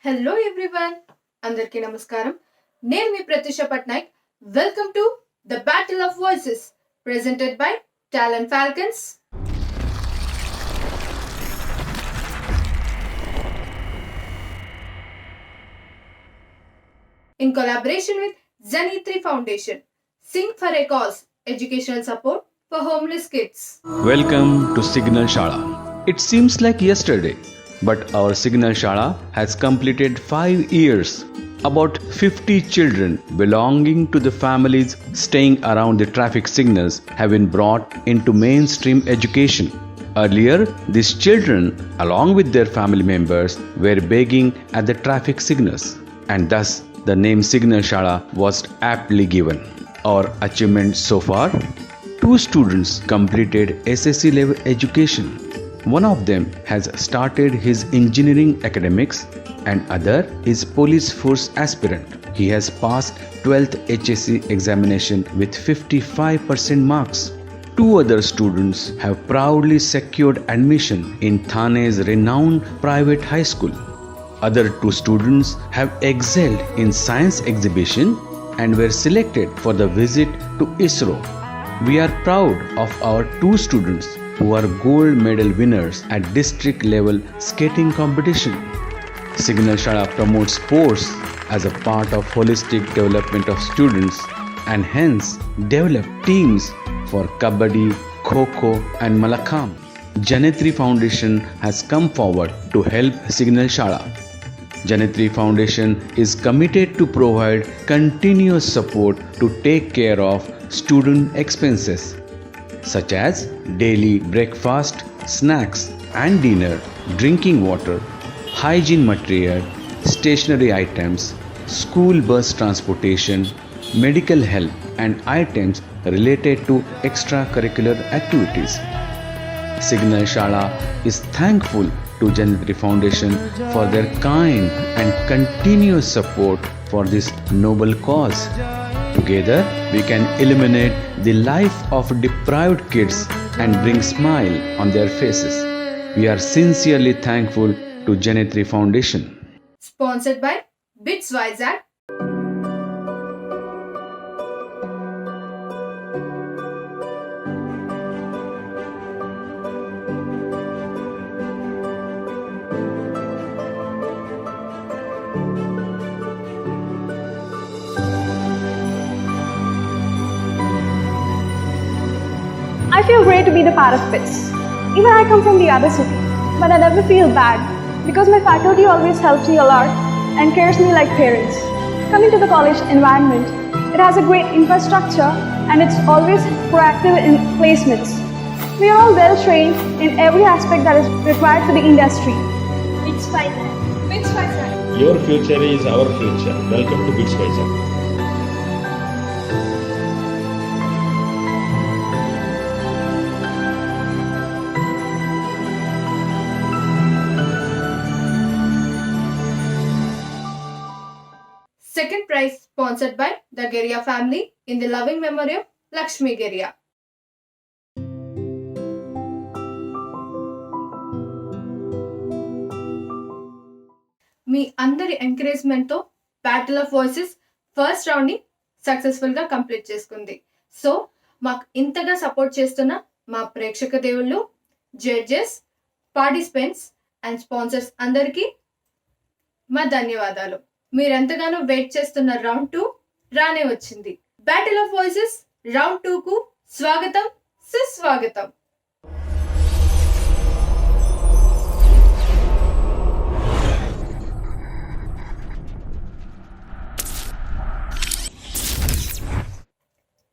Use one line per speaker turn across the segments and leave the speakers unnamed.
Hello everyone, అందరికీ నమస్కారం. నేను మీ Pratyusha Patnaik. Welcome to the battle of voices presented by Talent Falcons in collaboration with Zanitri Foundation. Sing for a cause, educational support for homeless kids.
Welcome to Signal Shala. It seems like yesterday, but our Signal Shala has completed 5 years. About 50 children belonging to the families staying around the traffic signals have been brought into mainstream education. Earlier, these children, along with their family members, were begging at the traffic signals, and thus the name Signal Shala was aptly given. Our achievement so far: 2 students completed SSC level education. One of them has started his engineering academics and other is police force aspirant. He has passed 12th HSC examination with 55% marks. 2 other students have proudly secured admission in Thane's renowned private high school. Other 2 students have excelled in science exhibition and were selected for the visit to ISRO. We are proud of our 2 students who are gold medal winners at district level skating competition. Signal Shala promotes sports as a part of holistic development of students and hence develop teams for Kabaddi, Kho-Kho and Malakham. Janitri Foundation has come forward to help Signal Shala. Janitri Foundation is committed to provide continuous support to take care of student expenses such as daily breakfast, snacks and dinner, drinking water, hygiene material, stationery items, school bus transportation, medical help and items related to extracurricular activities. Signal Shala is thankful to Janitri Foundation for their kind and continuous support for this noble cause. Together, we can eliminate the life of deprived kids and bring smile on their faces. We are sincerely thankful to Janitri Foundation.
Sponsored by Bits Vizag.
I feel great to be the part of BITS. Even I come from the other city, but I never feel bad because my faculty always helps me a lot and cares me like parents. Coming to the college environment, it has a great infrastructure and it's always proactive in placements. We are all well trained in every aspect that is required for the industry.
BITS Vizag. BITS Vizag.
Your future is our future. Welcome to BITS Vizag.
Second prize sponsored by the Geria family in the loving memory of Lakshmi Geria. మీ అందరి ఎంకరేజ్మెంట్తో battle of voices first రౌండ్ని సక్సెస్ఫుల్గా complete చేసుకుంది. So మాకు ఇంతగా support చేస్తున్న మా ప్రేక్షక దేవుళ్ళు, judges, participants and sponsors అందరికీ మా ధన్యవాదాలు. మీరెంతగానో వెయిట్ చేస్తున్న రౌండ్ 2 రానే వచ్చింది. బ్యాటిల్ ఆఫ్ వాయిసెస్ రౌండ్ 2కు స్వాగతం, సుస్వాగతం.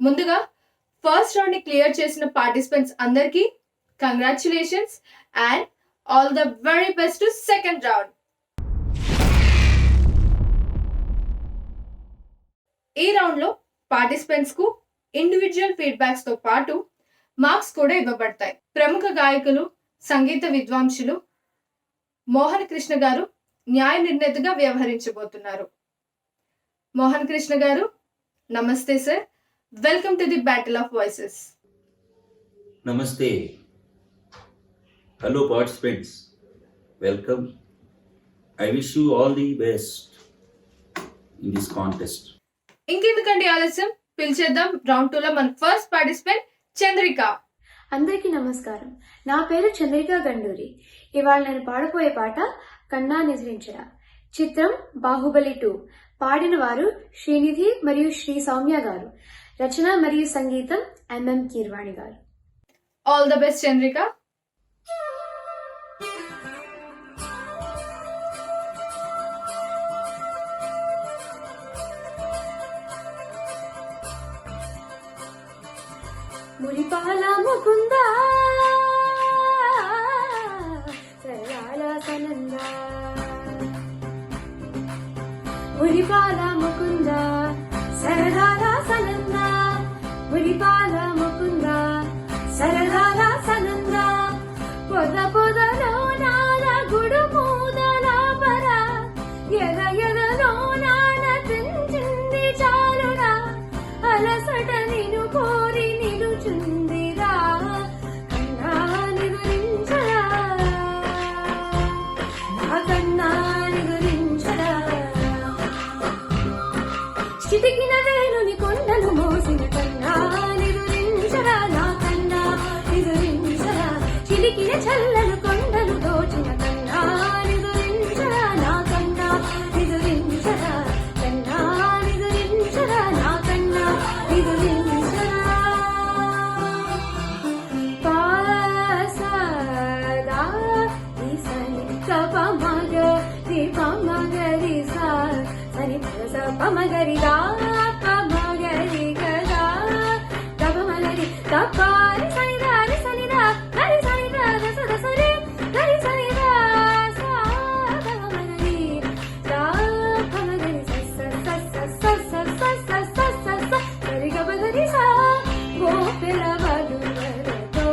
ముందుగా ఫస్ట్ రౌండ్ ని క్లియర్ చేసిన పార్టిసిపెంట్స్ అందరికీ congratulations and all the very best to second round. ఈ రౌండ్ లో పార్టిసిపెంట్స్ కు ఇండివిజువల్ ఫీడ్బ్యాక్స్ తో పాటు మార్క్స్ కూడా ఇవ్వబడతాయి. ప్రముఖ గాయకులు, సంగీత విద్వాంసులు మోహన్ కృష్ణ గారు న్యాయ నిర్ణేతగా వ్యవహరించబోతున్నారు. మోహన్ కృష్ణ గారు, నమస్తే sir. Welcome to the battle of voices.
Namaste. Hello participants. Welcome. I wish you all the best in this contest.
ఇంకెందుకండి ఆలస్యం, పిలిచేద్దాం రౌండ్ 2 లో మన ఫస్ట్ పార్టిసిపెంట్ చంద్రిక.
అందరికీ నమస్కారం. నా పేరు చంద్రిక గండూరి. ఇవాళ నేను పాడబోయే పాట కన్నా నిద్రించరా. చిత్రం బాహుబలి 2. పాడిన వారు శ్రీనిధి మరియు శ్రీ సౌమ్య గారు. రచన మరియు సంగీతం ఎంఎం కీర్వాణి గారు.
All the best Chandrika.
Muripala Mukunda సరళ సనందా, మురిపాల ముకుందా సరళ సనందా, మురిపాల ముకుందా సరళ సనందా, పొద పొదలో నాన గుడు మూదల పర, ఎద ఎదలో నాన తెంచింది చాలురా, అలసట నిను కోరి నిలుచుందిరా, కన్నా నిదురించరా, నా కన్నా నిదురించరా. చితికిన వేణుని కొండను మోసిన కన్నా నిదురించరా, నా కన్నా నిదురించరా. చిలికిన చల్లలు కొండలు దోచిన కన్నా నిదురించరా, నా కన్నా నిదురించరా, కన్నా నిదురించరా, నా కన్నా నిదురించరా. పాసదా సని సపమగ రిపమగరి సా సని సపమగరి దా పమగరి గదా తపమగరి తపారి సని దారి సని దా గరి సని దా దస దసరి గరి సని దా సా తపమగరి దా పమగరి స స స స స స స స స గరి గబగరి సా గోపిల వధువరతో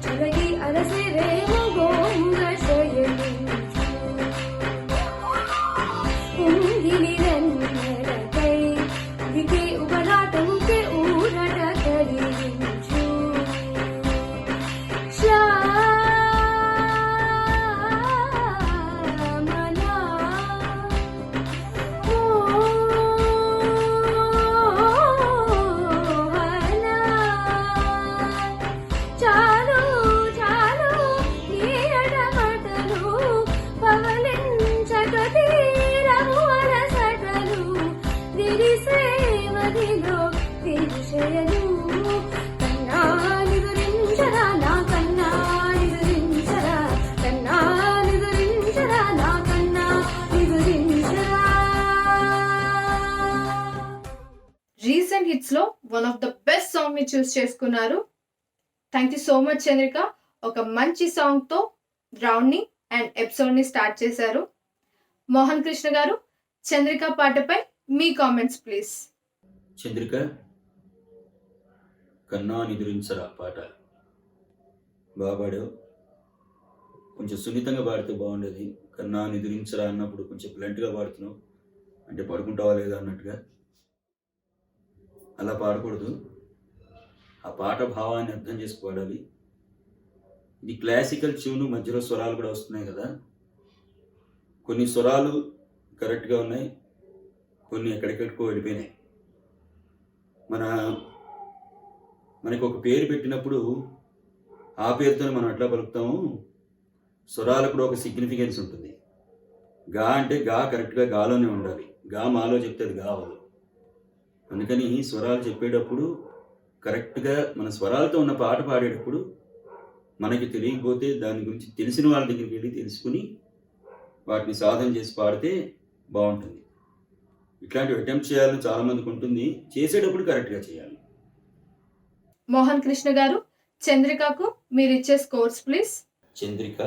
చలగి అలసి రేము గోంగ శయనించు, ఉంగిలి రన్నెలకై వికే ఉబలాటంకే ఊరట కలిగించు. శ్యామలా మోహనా, చాలు చాలు నీ అడమటలు పవలించక తీరము అలసటలు, విరిసేవదిలో విషయలు, కన్నా నిదురించరా, నా కన్నా నిదురించరా, కన్నా నిదురించరా, నా కన్నా నిదురించరా.
రీసెంట్ హిట్స్ లో one of the best song ని చూస్ చేసుకున్నారు. Thank you so much Chandrika. ఒక మంచి సాంగ్ తో రౌండ్ ని అండ్ ఎపిసోడ్ ని స్టార్ట్ చేశారు. మోహన్ కృష్ణ గారు, చంద్రిక పాటపై మీ కామెంట్స్ ప్లీజ్.
చంద్రిక, కన్నా నిద్రించరా పాట బాగా పాడావు. కొంచెం సున్నితంగా పాడితే బాగుండేది. కన్నా నిద్రించరా అన్నప్పుడు కొంచెం బ్లంట్గా పాడుతున్నావు, అంటే పడుకుంటావా లేదా అన్నట్టుగా. అలా పాడకూడదు. ఆ పాట భావాన్ని అర్థం చేసి పాడాలి. ఇది క్లాసికల్ ట్యూన్, మధ్యలో స్వరాలు కూడా వస్తున్నాయి కదా. కొన్ని స్వరాలు కరెక్ట్గా ఉన్నాయి, కొన్ని ఎక్కడెక్కడికో వెళ్ళిపోయినాయి. మనకు ఒక పేరు పెట్టినప్పుడు ఆ పేరుతో మనం ఎట్లా పలుకుతాము, స్వరాలకు కూడా ఒక సిగ్నిఫికెన్స్ ఉంటుంది. గా అంటే గా కరెక్ట్గా గాలోనే ఉండాలి. గా మాలో చెప్తే అది గా అవ్వదు. అందుకని స్వరాలు చెప్పేటప్పుడు కరెక్ట్గా మన స్వరాలతో ఉన్న పాట పాడేటప్పుడు మనకి తెలియకపోతే దాని గురించి తెలిసిన వాళ్ళ దగ్గరికి వెళ్ళి తెలుసుకుని వాటిని సాధన చేసి పాడితే బాగుంటుంది. ఇట్లాంటివి అటెంప్ట్ చేయాలని చాలామందికి ఉంటుంది, చేసేటప్పుడు కరెక్ట్గా చేయాలి.
మోహన్ కృష్ణ గారు, చంద్రికకు మీరు ఇచ్చే scores please.
Chandrika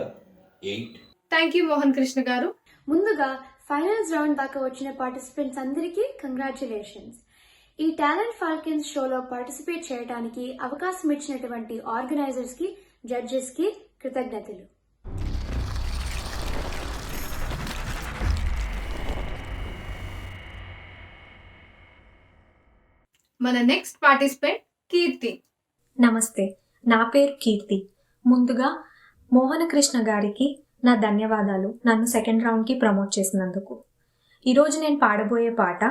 8.
Thank you Mohan Krishna గారు.
ముందుగా ఫైనల్స్ రౌండ్ దాకా వచ్చిన పార్టిసిపెంట్స్ అందరికీ కంగ్రాచులేషన్స్. ఈ టాలెంట్ ఫాల్కన్స్ షోలో పార్టిసిపేట్ చేయడానికి అవకాశం ఇచ్చినటువంటి ఆర్గనైజర్స్ కి, జడ్జెస్ కి కృతజ్ఞతలు.
మన నెక్స్ట్ పార్టిసిపెంట్ కీర్తి.
నమస్తే, నా పేరు కీర్తి. ముందుగా మోహన కృష్ణ గారికి నా ధన్యవాదాలు నన్ను సెకండ్ రౌండ్కి ప్రమోట్ చేసినందుకు. ఈరోజు నేను పాడబోయే పాట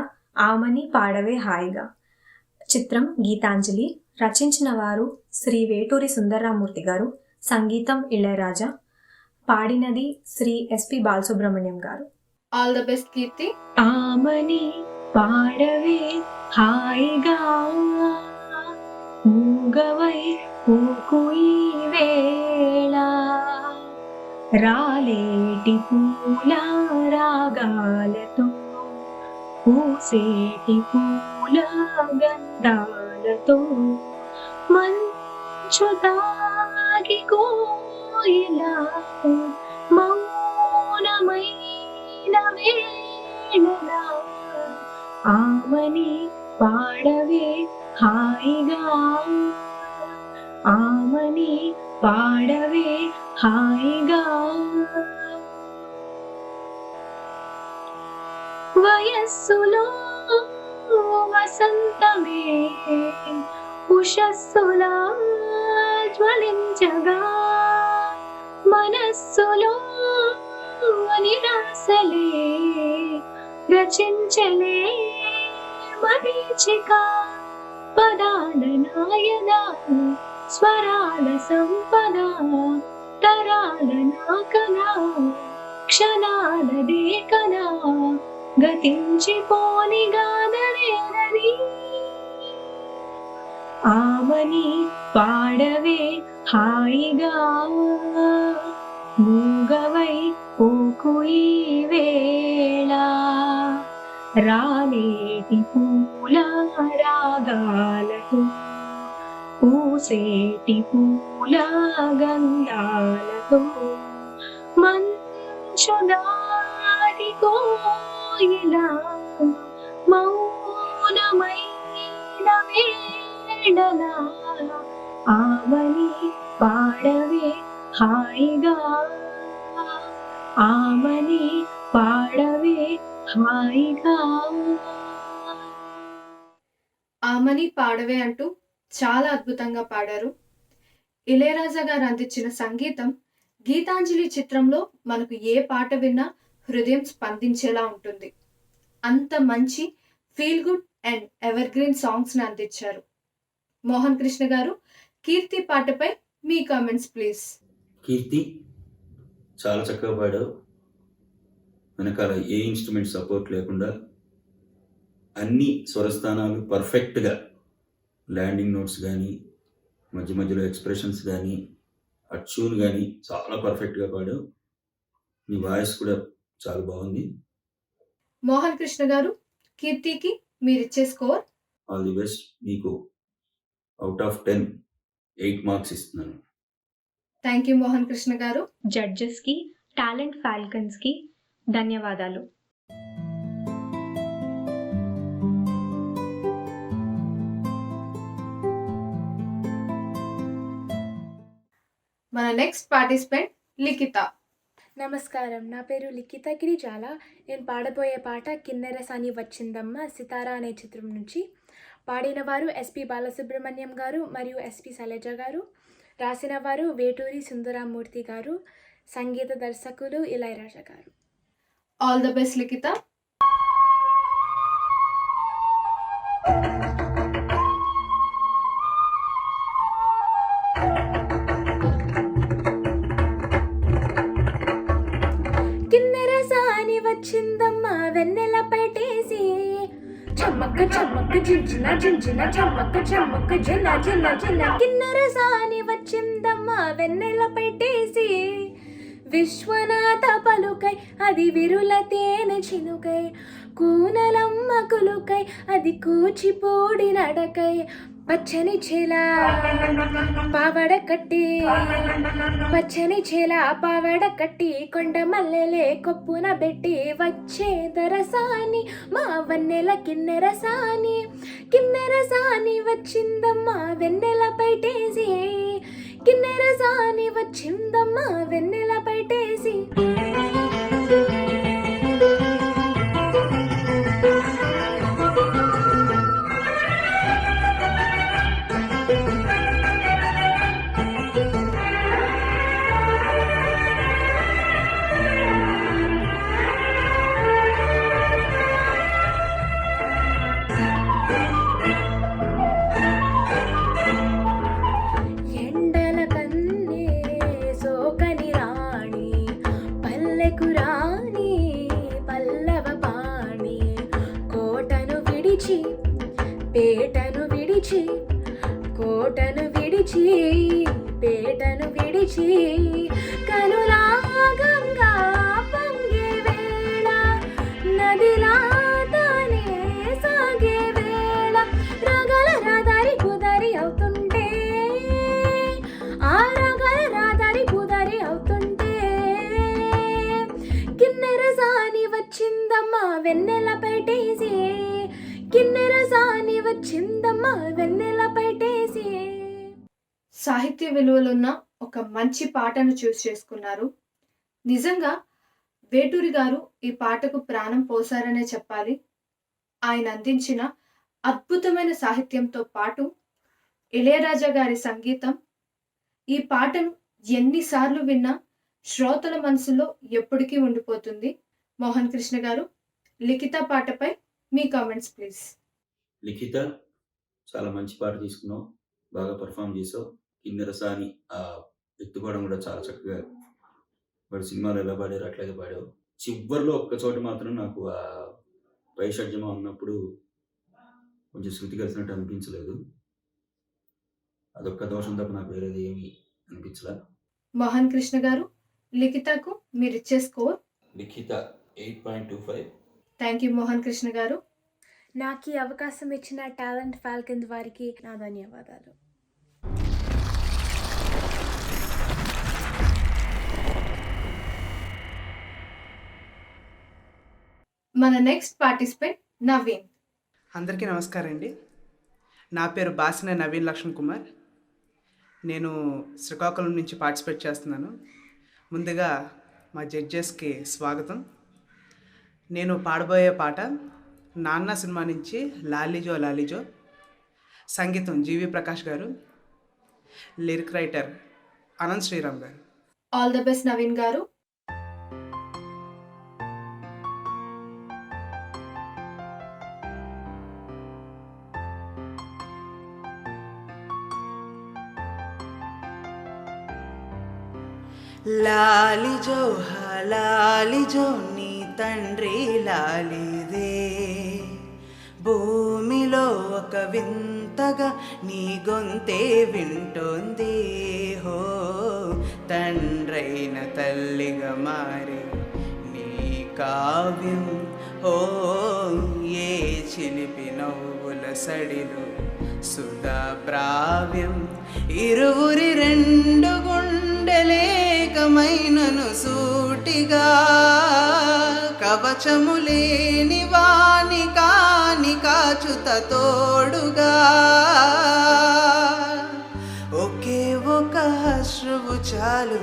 ఆమని పాడవే హాయిగా. చిత్రం గీతాంజలి. రచించిన వారు శ్రీ వేటూరి సుందరరామూర్తి గారు. సంగీతం ఇళయరాజా. పాడినది శ్రీ ఎస్పి బాలసుబ్రహ్మణ్యం గారు.
ఆల్ ద బెస్ట్ కీర్తి.
ఆమని పాడవే హాయిగా, మూగవై పూకు ఈ వేళ, రాలేటి పూల రాగాలతో, పూసేటి పూల గంధాలతో, మంచు తాగి కోయిలా మౌనమైన వేళలా, ఆమని పాడవే హాయిగా, ఆమని పాడవే హాయిగా. వయస్సులో వసంతమే ఉషస్సులా జ్వలించగా, మనస్సులో నిరాశలే రచించలే మరీచిక, పదాల నాయన స్వరాల సంపద, తరాల నాకనా క్షణాల దేకనా, గతించిపోని గానవేనని, ఆమని పాడవే హాయిగా, మూగవై పోకు ఈ వేళ, రాలేటి పూల రాగాలతో, పూసేటి పూల గంధాలతో, మంచు దాటి కోయిలా మౌనమైన వేళలా, ఆమని పాడవే హాయిగా, ఆమని పాడవే హాయిగా.
ఆమని పాడవే అంటూ చాలా అద్భుతంగా పాడారు. ఇళయరాజా గారు అందించిన సంగీతం గీతాంజలి చిత్రంలో మనకు ఏ పాట విన్నా హృదయం స్పందించేలా ఉంటుంది. అంత మంచి feel good and ever green songs ని అందించారు. మోహన్ కృష్ణ గారు, కీర్తి పాటపై మీ కామెంట్స్ ప్లీజ్.
కీర్తి చాలా చక్కగా పాడావు. వెనకాల ఏ ఇన్స్ట్రుమెంట్ సపోర్ట్ లేకుండా అన్ని స్వరస్థానాలు పర్ఫెక్ట్గా, ల్యాండింగ్ నోట్స్ కానీ, మధ్య మధ్యలో ఎక్స్ప్రెషన్స్ కానీ, అట్యూన్ కానీ చాలా పర్ఫెక్ట్గా పాడావు. నీ వాయిస్ కూడా చాలా బాగుంది.
మోహన్ కృష్ణ గారు, కీర్తికి మీరిచ్చే స్కోర్?
All the best. నీకు అవుట్ ఆఫ్ 10 8 మార్క్స్ ఇస్తున్నాను.
థ్యాంక్ యూ మోహన్ కృష్ణ గారు.
జడ్జెస్కి, టాలెంట్ ఫాల్కన్స్కి ధన్యవాదాలు.
మన నెక్స్ట్ పార్టిసిపెంట్ లిఖిత.
నమస్కారం, నా పేరు లిఖిత గిరిజాల. నేను పాడబోయే పాట కిన్నెరసాని వచ్చిందమ్మ సితారా అనే చిత్రం నుంచి. పాడిన వారు ఎస్పి బాలసుబ్రహ్మణ్యం గారు మరియు ఎస్పి శైలజ గారు. రాసిన వారు వేటూరి సుందరరామూర్తి గారు. సంగీత దర్శకులు ఇళయరాజా గారు.
ఆల్ ద బెస్ట్ లిఖిత.
కిన్నెరసాని వచ్చిందమ్మ వెన్నెల పైటేసి, చమ్మక్క చమ్మక్క జించిన జించిన చమ్మక్క చమ్మక్క జిన్న జిన్న జిన్న. కిన్నెరసాని వచ్చిందమ్మ వెన్నెల పైటేసి, విశ్వనాథ పలుకై అది విరుల తేనె చినుకై, కూనలమ్మ కులుకై అది కూచిపూడి నడకై, పచ్చని చేల పావడ కట్టి, పచ్చని చేల పావడ కట్టి, కొండ మల్లెలే కొప్పున పెట్టి, వచ్చే దరసాని మా వన్నెల కిన్నెరసాని. కిన్నెరసాని వచ్చిందమ్మా వెన్నెల పైటేసి, కిన్నెరసాని వచ్చిందమ్మా వెన్నెల పైటేసి. రాణి పల్లవ పాణి కోటను విడిచి పేటను విడిచి కోటను విడిచి పేటను విడిచి కనులా గంగా పొంగే వేళ నదిలా తానే సాగే వేళ రగల రాదారి కుదారి అవుతుంటే ఆ రగల రాదారి కుదారి అవుతుంటే కిన్నెర సాని వచ్చిందమ్మా వెన్నెల పెట్టేసి కిన్నెర సాని వచ్చిందమ్మా వెన్నెల పెట్టేసి.
సాహిత్య విలువలున్న ఒక మంచి పాటను చూస్ చేసుకున్నారు. నిజంగా వేటూరి గారు ఈ పాటకు ప్రాణం పోసారనే చెప్పాలి. ఆయన అందించిన అద్భుతమైన సాహిత్యంతో పాటు ఇళయరాజా గారి సంగీతం ఈ పాటను ఎన్నిసార్లు విన్నా శ్రోతల మనసులో ఎప్పటికీ ఉండిపోతుంది. మోహన్ కృష్ణ గారు, లిఖిత పాటపై మీ కామెంట్స్ ప్లీజ్.
లిఖిత, చాలా మంచి పాట తీసుకున్నావు, బాగా పర్ఫామ్ చేసావు. కిన్నెరసాని ఆ ఎత్తుకోవడం కూడా చాలా చక్కగా, వాడు సినిమాలో ఎలా పాడారు అట్లాగే పాడావు. చివరిలో ఒక్క చోట మాత్రం నాకు ఆ వైషడ్యమా ఉన్నప్పుడు కొంచెం శృతి కలిసినట్టు అనిపించలేదు. అదొక్క దోషం తప్ప నాకు వేరేది ఏమి అనిపించలే.
మోహన్ కృష్ణ గారు, లిఖితకు మీరు ఇచ్చే score?
Likhitha 8.25.
Thank you Mohan Krishna garu.
నాకు ఈ అవకాశం ఇచ్చిన టాలెంట్ ఫాల్కన్స్ వారికి నా ధన్యవాదాలు.
మన నెక్స్ట్ పార్టిసిపెంట్ నవీన్.
అందరికీ నమస్కారం అండి. నా పేరు బాసిన నవీన్ లక్ష్మణ్ కుమార్. నేను శ్రీకాకుళం నుంచి పార్టిసిపేట్ చేస్తున్నాను. ముందుగా మా జడ్జెస్కి స్వాగతం. నేను పాడబోయే పాట నాన్న సినిమా నుంచి లాలీజో లాలీజో. సంగీతం జీవి ప్రకాష్ గారు, లిరిక్ రైటర్ అనంత్ శ్రీరామ్ గారు.
ఆల్ ద బెస్ట్ నవీన్ గారు.
లాలిజో లాలిజో నీ తండ్రి లాలిదే, భూమిలో ఒక వింతగా నీ గొంతే వింటోంది. హో తండ్రైన తల్లిగా మారి నీ కావ్యం, ఓ ఏ చిలిపి నవ్వుల సడిలో సుధా ప్రావ్యం. ఇరువురి రెండు గుండెలేకమైనను సూటిగా, కవచము లేని వాని కాని కాచుత తోడుగా. ఒకే ఒక అశ్రువు చాలు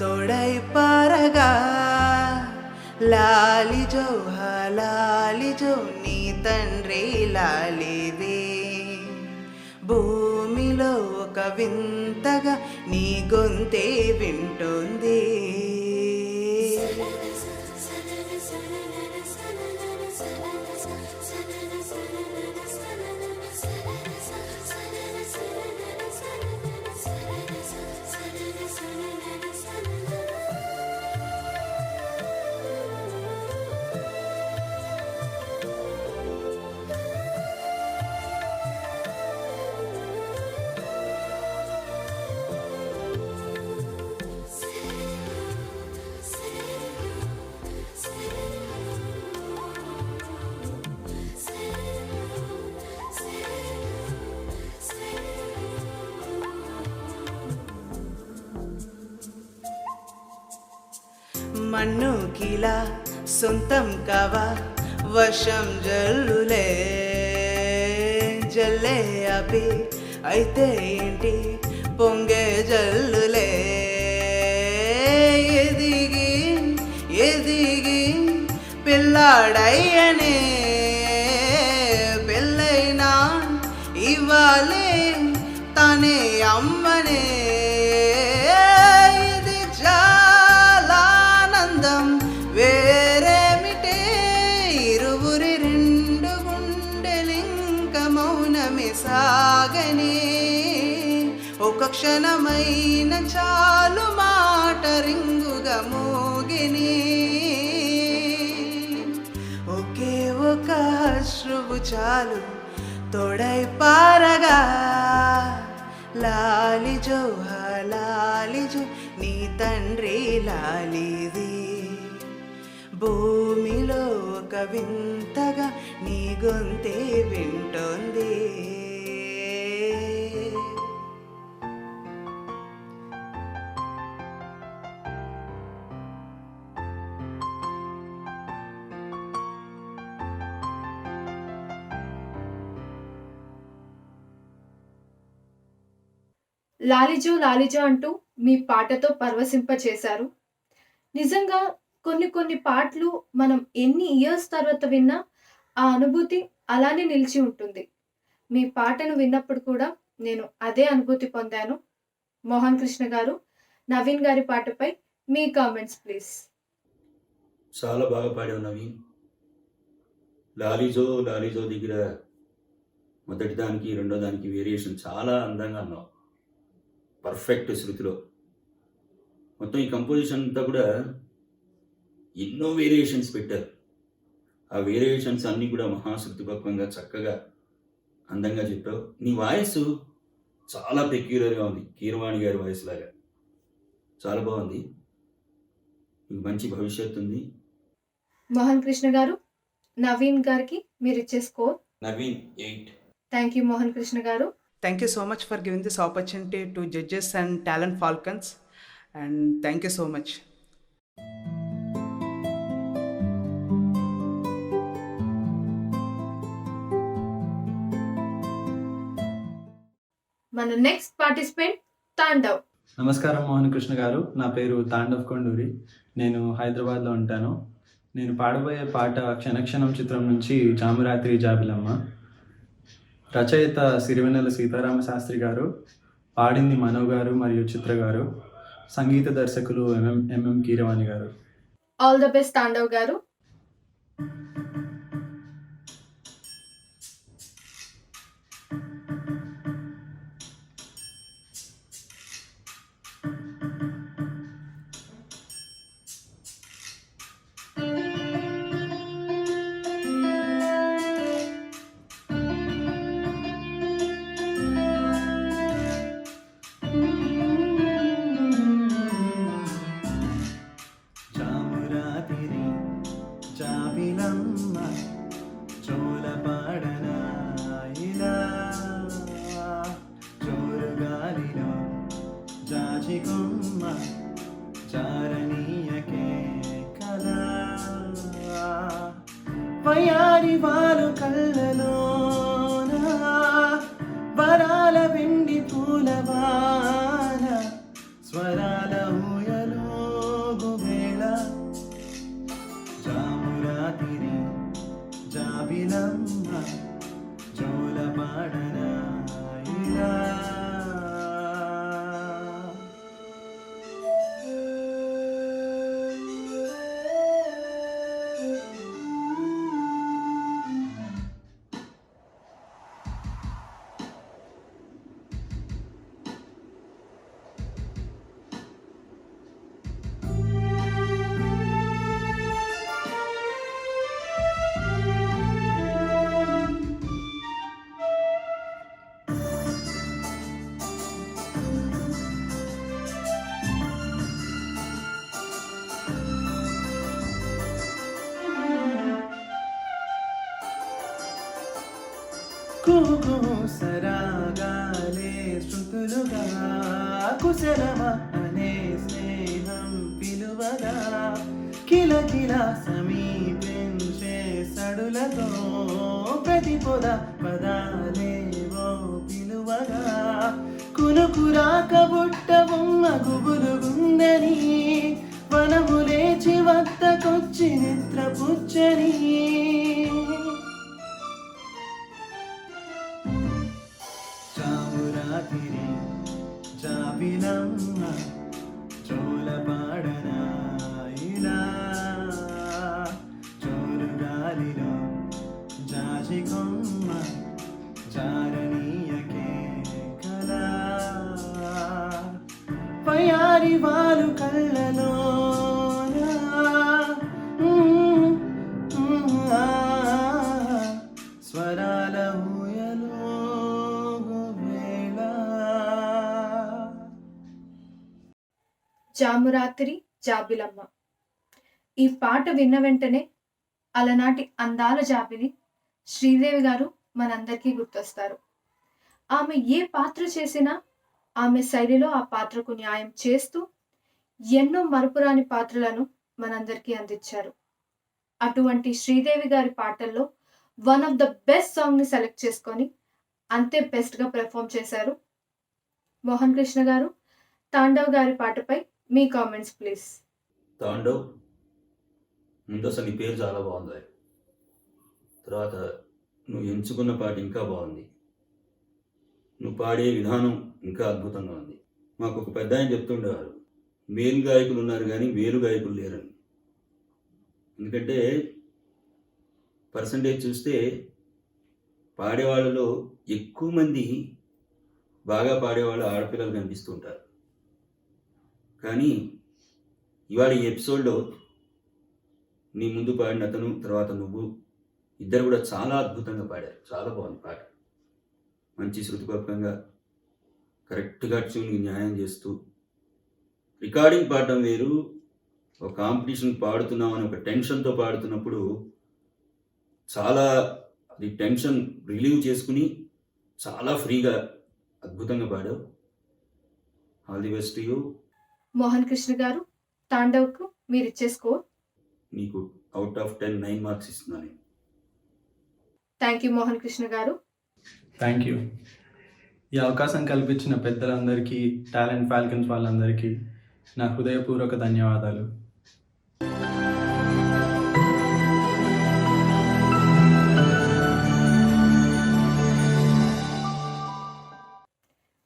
తోడై పారగా. లాలిజో లాలిజో నీ తండ్రి లాలిదే, భూమిలో ఒక వింతగా నీ గొంతే వింటోంది. మన్ను కిలా సొంతం కావా వర్షం జల్లులే, జల్లే అపి అయితే ఏంటి పొంగే జల్లులే. ఎదిగి ఎదిగి పిల్లాడయ్యనే, పెళ్ళైనా ఇవ్వాలే తనే అమ్మనే. ఇది చాలా ఆనందం వేరేమిటే, ఇరువురి రెండు గుండెలింక మౌనమే సాగనే. ఒక క్షణమైన చాలు మాట రింగుగా మోగినే. చాలు తోడై పారగా లాలిజో లాలిజో నీ తండ్రి లాలిది భూమిలో ఒక వింతగా నీ గొంతే వింటోంది.
లాలిజో లాలిజో అంటూ మీ పాటతో పరవశింపచేశారు. నిజంగా కొన్ని కొన్ని పాటలు మనం ఎన్ని ఇయర్స్ తర్వాత విన్నా ఆ అనుభూతి అలానే నిలిచి ఉంటుంది. మీ పాటను విన్నప్పుడు కూడా నేను అదే అనుభూతి పొందాను. మోహన్ కృష్ణ గారు, నవీన్ గారి పాటపై మీ కామెంట్స్ ప్లీజ్.
చాలా బాగా పాడావు నవీన్. లాలిజో లాలిజో దగ్గర మొదటి దానికి రెండో దానికి వేరియేషన్ చాలా అందంగా అన్నావు, పర్ఫెక్ట్ శృతిలో. మొత్తం ఈ కంపోజిషన్ అంతా కూడా ఎన్నో వేరియేషన్స్ పెట్టారు. ఆ వేరియేషన్స్ అన్నీ కూడా మహాశృతిపక్వంగా చక్కగా అందంగా చెప్పావు. నీ వాయిస్ చాలా పెక్యులర్గా ఉంది, కీరవాణి గారి వాయిస్ లాగా. చాలా బాగుంది, నీకు మంచి భవిష్యత్తు ఉంది.
మోహన్ కృష్ణ గారు, నవీన్ గారికి మీరు ఇచ్చే score?
Naveen 8.
Thank you Mohan Krishna గారు.
Thank you so much for giving this opportunity to Judges and Talent Falcons, and thank you so much.
మన నెక్స్ట్ పార్టిసిపెంట్ తాండవ్.
నమస్కారం మోహన్ కృష్ణ గారు, నా పేరు తాండవ్ కొండూరి. నేను హైదరాబాద్లో ఉంటాను. నేను పాడబోయే పాట క్షణక్షణం చిత్రం నుంచి జామురాత్రి జాబిలమ్మ. రచయిత సిరివెన్నెల సీతారామ శాస్త్రి గారు, పాడింది మనో గారు మరియు చిత్ర గారు, సంగీత దర్శకులు ఎంఎం కీరవాణి గారు.
ఆల్ ద బెస్ట్ తాండవ్ గారు.
జామురాతిరి జాబిలమ్మ జోలపాడనా ఇలా జోరుగాలిలో జాజికొమ్మ చారణీయకే కలా వయారి వాలు కళ్ళలోనా వరాల వెండి పూలవాన స్వరాల ఊయలోగు వేళ జామురాతిరి జాబిలమ్మ జోలపాడనా ఇలా. కుహు సరాగాలే శృతులుగా కుశలమ అనే స్నేహం పిలువగా కిలకిల సమీపించే సడులతో ప్రతి పొద పదాలేవో పిలువగా కునుకురాక బుట్ట బొమ్మ గుబులుగుందని వనము లేచి వద్దకొచ్చి నిద్రపుచ్చని జామురాతిరి జాబిలమ్మ జోలపాడనా ఇలా జోరుగాలిలో జాజికొమ్మ చారణీయకే కలా వయారి వాలు కళ్ళలోనా స్వర
జామురాత్రి జాబిలమ్మ. ఈ పాట విన్న వెంటనే అలనాటి అందాల జాబిలి శ్రీదేవి గారు మనందరికీ గుర్తొస్తారు. ఆమె ఏ పాత్ర చేసినా ఆమె శైలిలో ఆ పాత్రకు న్యాయం చేస్తూ ఎన్నో మరుపురాని పాత్రలను మనందరికీ అందించారు. అటువంటి శ్రీదేవి గారి పాటల్లో వన్ ఆఫ్ ద బెస్ట్ సాంగ్ని సెలెక్ట్ చేసుకొని అంతే బెస్ట్గా పెర్ఫామ్ చేశారు మోహన్ కృష్ణ గారు. తాండవ్ గారి పాటపై మీ కామెంట్స్ ప్లీజ్.
తాండవ్ ముందు అసలు నీ పేరు చాలా బాగుంది. తర్వాత నువ్వు ఎంచుకున్న పాట ఇంకా బాగుంది. నువ్వు పాడే విధానం ఇంకా అద్భుతంగా ఉంది. మాకు ఒక పెద్ద ఆయన చెప్తుండేవారు, మేలు గాయకులు ఉన్నారు కానీ వేలు గాయకులు లేరని. ఎందుకంటే పర్సంటేజ్ చూస్తే పాడేవాళ్ళలో ఎక్కువ మంది బాగా పాడేవాళ్ళు ఆడపిల్లలు కనిపిస్తూ ఉంటారు. కానీ ఇవాళ ఈ ఎపిసోడ్లో నీ ముందు పాడిన అతను, తర్వాత నువ్వు ఇద్దరు కూడా చాలా అద్భుతంగా పాడారు. చాలా బాగుంది పాట. మంచి శృతిపక్కంగా కరెక్ట్గా ట్యూన్కి న్యాయం చేస్తూ రికార్డింగ్ పాడటం వేరు, ఒక కాంపిటీషన్ పాడుతున్నామని ఒక టెన్షన్తో పాడుతున్నప్పుడు చాలా అది టెన్షన్ రిలీవ్ చేసుకుని చాలా ఫ్రీగా అద్భుతంగా పాడావు. All the best you.
Mohan Krishna గారు, తాండవ్కు మీరు ఇచ్చే స్కోర్?
నీకు అవుట్ ఆఫ్ 10 9 మార్క్స్ ఇస్తున్నాను.
థ్యాంక్ యూ మోహన్ కృష్ణ గారు.
Thank you. ఈ అవకాశం కల్పించిన పెద్దలందరికీ, టాలెంట్ ఫాల్కన్స్ వాళ్ళందరికీ నా హృదయపూర్వక ధన్యవాదాలు.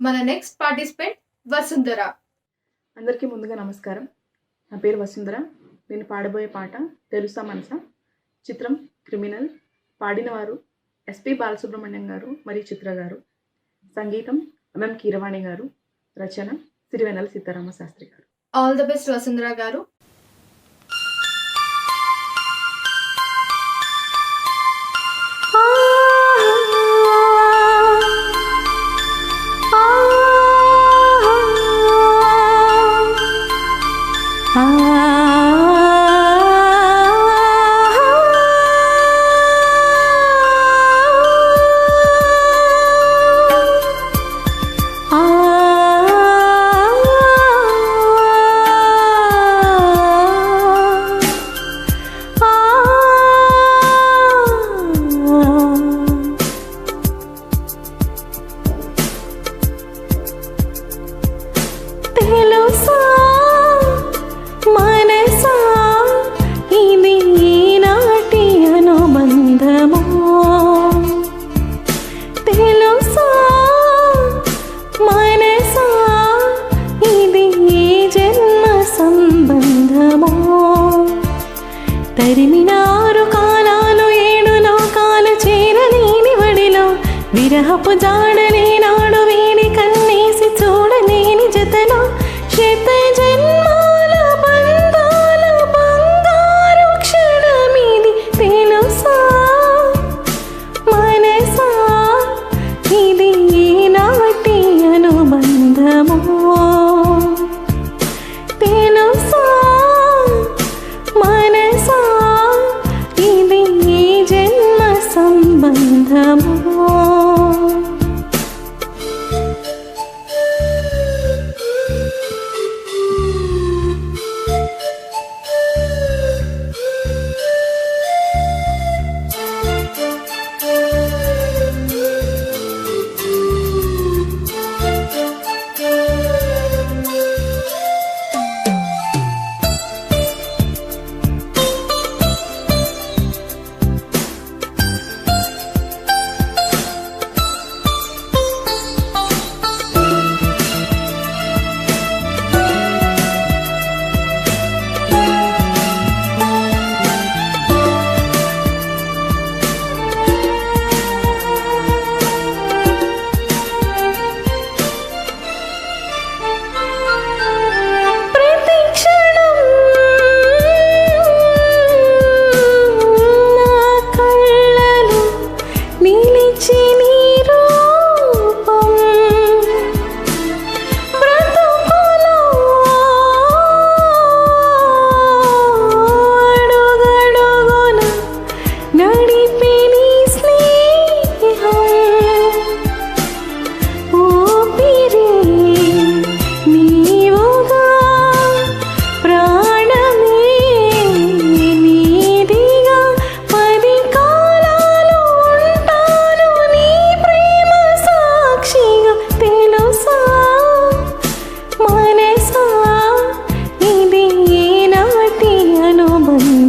మన నెక్స్ట్ పార్టిసిపెంట్ వసుంధర.
అందరికీ ముందుగా నమస్కారం. నా పేరు వసుంధర. నేను పాడబోయే పాట తెలుసా మనసా. చిత్రం క్రిమినల్. పాడినవారు ఎస్పి బాలసుబ్రహ్మణ్యం గారు మరియు చిత్ర గారు. సంగీతం ఎంఎం కీరవాణి గారు. రచన సిరివెన్నెల సీతారామ శాస్త్రి గారు.
ఆల్ ది బెస్ట్ వసుంధర గారు.
తరిమినారు కాలాలు 7 లోకాలు చేరలేని వడిలో విరహపు జాడలేనాడు వీని కన్నేసి చూడలేని జతలో శత జన్మాల బంధాల బంగారు క్షణమిది తెలుసా మనసా ఇది ఈనాటి అనుబంధమో తెలుసా మనసా ఇది ఈ జన్మ సంబంధమో.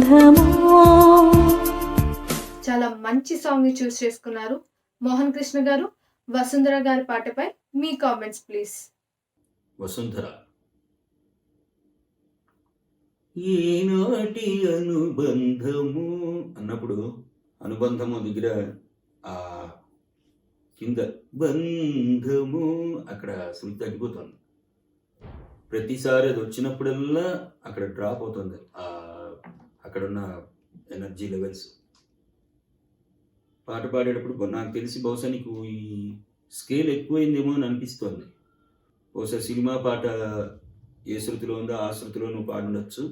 బంధము
చాలా మంచి సాంగ్ ని చూస్ చేసుకున్నారు మోహన్ కృష్ణ గారు. వసుంధర గారి పాటపై మీ కామెంట్స్ ప్లీజ్.
వసుంధర ఏనాటి అనుబంధము అన్నప్పుడు అనుబంధము దగ్గర ఆ కింద బంధము అక్కడ శృతి తగ్గిపోతుంది. ప్రతిసారి అది వచ్చినప్పుడల్లా అక్కడ డ్రాప్ అవుతుంది అక్కడున్న ఎనర్జీ లెవెల్స్. పాట పాడేటప్పుడు నాకు తెలిసి బహుశా నీకు ఈ స్కేల్ ఎక్కువైందేమో అని అనిపిస్తుంది. బహుశా సినిమా పాట ఏ శృతిలో ఉందో ఆ శృతిలో నువ్వు పాడుండొచ్చు.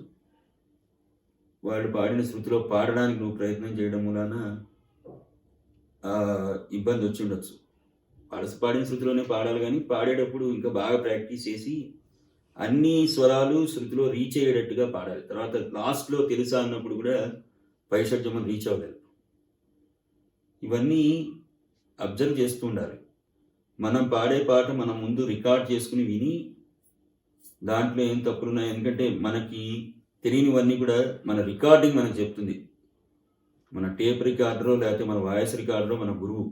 వాళ్ళు పాడిన శృతిలో పాడడానికి నువ్వు ప్రయత్నం చేయడం వలన ఇబ్బంది వచ్చి ఉండొచ్చు. పాడిన శృతిలోనే పాడాలి, కానీ పాడేటప్పుడు ఇంకా బాగా ప్రాక్టీస్ చేసి అన్ని స్వరాలు శృతిలో రీచ్ అయ్యేటట్టుగా పాడాలి. తర్వాత లాస్ట్లో తెలుసా అన్నప్పుడు కూడా పైషడ్జమని రీచ్ అవ్వలేదు. ఇవన్నీ అబ్జర్వ్ చేస్తూ ఉండాలి. మనం పాడే పాట మనం ముందు రికార్డ్ చేసుకుని విని దాంట్లో ఏం తప్పులు ఉన్నాయి, ఎందుకంటే మనకి తెలియనివన్నీ కూడా మన రికార్డింగ్ మనకు చెప్తుంది. మన టేప్ రికార్డరో లేకపోతే మన వాయిస్ రికార్డరో మన గురువు.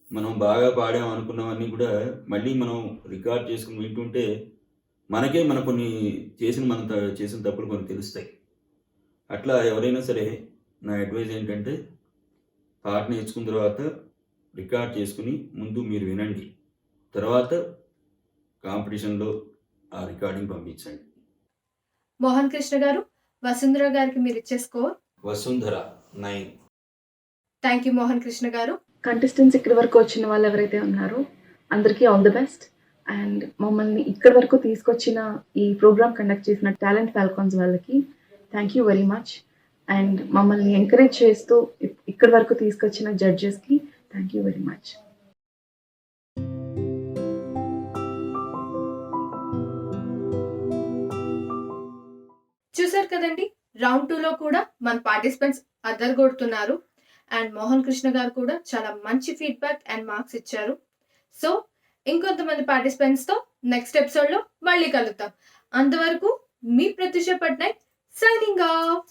మనం బాగా పాడాం అనుకున్నవన్నీ కూడా మళ్ళీ మనం రికార్డ్ చేసుకుని వింటుంటే మనకే మన కొన్ని చేసిన తప్పులు కొన్ని తెలుస్తాయి. అట్లా ఎవరైనా సరే నా అడ్వైజ్ ఏంటంటే పాట నేర్చుకున్న తర్వాత రికార్డ్ చేసుకుని ముందు మీరు వినండి, తర్వాత కాంపిటీషన్లో ఆ రికార్డింగ్ పంపించండి.
మోహన్ కృష్ణ గారు, వసుంధర గారికి మీరు ఇచ్చే score
Vasundhara 9.
Thank you Mohan Krishna గారు.
కంటెస్టెంట్స్ ఇక్కడి వరకు వచ్చిన వాళ్ళు ఎవరైతే ఉన్నారో అందరికీ ఆల్ ది బెస్ట్. అండ్ మమ్మల్ని ఇక్కడి వరకు తీసుకొచ్చిన ఈ ప్రోగ్రామ్ కండక్ట్ చేసిన టాలెంట్ ఫాల్కాన్స్ వాళ్ళకి thank you very much. And మమ్మల్ని ఎంకరేజ్ చేస్తూ ఇక్కడి వరకు తీసుకొచ్చిన జడ్జెస్కి థ్యాంక్ యూ వెరీ మచ్.
చూసారు కదండి, రౌండ్ 2లో కూడా మన పార్టిసిపెంట్స్ అదరగొడుతున్నారు. అండ్ మోహన్ కృష్ణ గారు కూడా చాలా మంచి ఫీడ్బ్యాక్ అండ్ మార్క్స్ ఇచ్చారు. సో ఇంకొంతమంది పార్టిసిపెంట్స్తో నెక్స్ట్ ఎపిసోడ్లో మళ్ళీ కలుద్దాం. అంతవరకు మీ ప్రత్యూష పట్నాయక్ సైనింగ్ ఆఫ్.